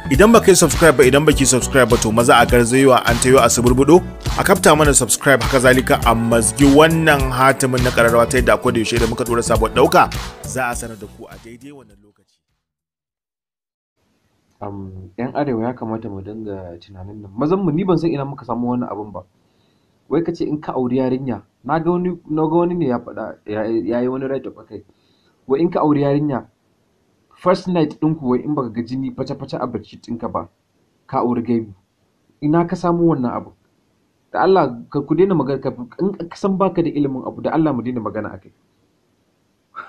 Idan baka yi subscribe ba, idan baki subscribe ba, to maza a garzayewa an tayo a suburbudo a kafta mana subscribe, haka zalika a mazgi wannan hatimin na kararrawa ta yadda akwai da yaushe da muka dora sabon dauka za a sanar da ku a daidai wannan lokaci. Yan arewa ya kamata mu dinga tunanin nan, mazan mu ni ban san ina muka samu wannan abun ba. Wai kace in ka auri yarinya, na ga wani ne ya faɗa yayi wani right of kai. Wai in ka auri yarinya first night ɗinku wai in baka ga jini face-face a bedsheet ɗinka ba, ka auri gaibi. Ina ka samu wannan abu? Da Allah ku daina magana, in ka san baka da ilimin abu da Allah mu daina magana akai.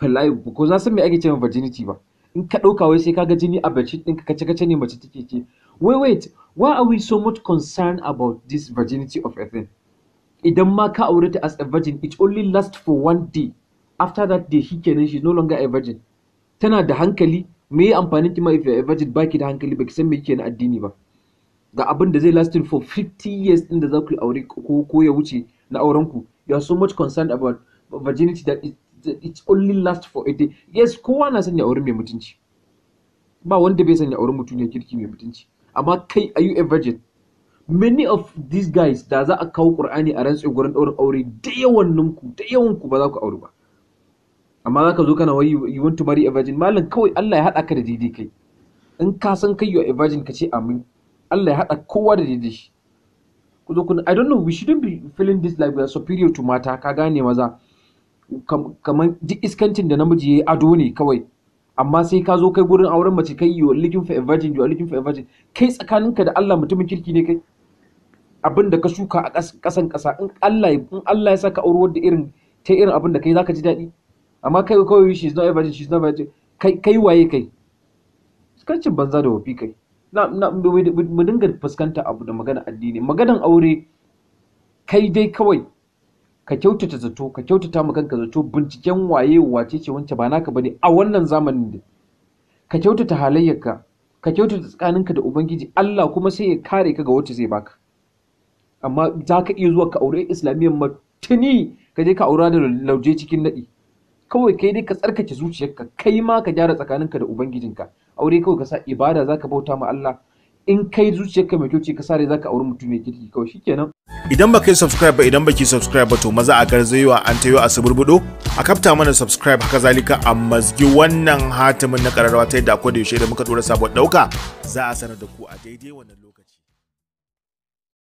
Wallahi ko za san me ake cewa virginity ba. In ka ɗauka wai sai ka ga jini a bedsheet ɗinka kace ne mace take ce. Wait, why are we so much concerned about this virginity of a thing? Idan ma ka aure ta as a virgin, it only lasts for one day. After that day, shikenan she's no longer a virgin. Tana da hankali, me ya amfanin ki ma if you're a virgin baki da hankali baki san me yake na addini ba. Ga abin da zai lasting for 50 years din da za ku aure ko ya wuce na auren ku. You are so much concerned about virginity that it only lasts for a day. Yes, kowa na son ya aure mai mutunci. Ba wanda bai son ya aure mutum ne kirki mai mutunci. Amma kai, are you a virgin? Many of these guys da za a kawo Qur'ani a rantsi gurin daurin aure da yawan ku ba za ku aure ba. Amma za ka zo kana wai you want to marry a virgin. Malam kawai Allah ya haɗa ka da daidai kai. In ka san kai you are a virgin ka ce amin. Allah ya haɗa kowa da daidai shi. Ku zo I don't know, we shouldn't be feeling this like we are superior to mata, ka gane maza. Kamar duk iskancin da namiji yayi ado ne kawai. Amma sai ka zo kai gurin auren mace kai you are looking for a virgin, you are looking for a virgin. Kai tsakaninka da Allah mutumin kirki ne kai. Abin da ka shuka a ƙasan ƙasa, in Allah ya saka aure wadda irin abin da kai zaka ji daɗi. Amma kai kawai she's not a virgin, kai waye kai? Kancin banza da wafi kai. Mu dinga fuskanta abu da magana addini, maganan aure kai dai kawai ka kyautata zato, ka kyautata ma kanka zato, binciken wace ce wance ba naka bane a wannan zamanin da. Ka kyautata halayyarka, ka kyautata tsakaninka da Ubangiji, Allah kuma sai ya kare ka ga wacce zai baka. Amma za ka iya zuwa ka aure islamiyyar matuni ka je ka aura da lauje cikin naɗi. Kawai kai dai ka tsarkake zuciyarka, kai ma ka gyara tsakaninka da Ubangijinka. Aure kawai ka sa ibada zaka bauta ma Allah. In kai zuciyarka mai kyau ce ka sare zaka aure mutum mai kirki kawai shikenan. Idan baka yi subscribe ba, idan baki subscribe ba, to maza a garzayewa an tayo a suburbudo a kafta mana subscribe, haka zalika a mazgi wannan hatimin na kararrawa ta yadda akwai da yaushe da muka dora sabon dauka za a sanar da ku a daidai wannan lokaci.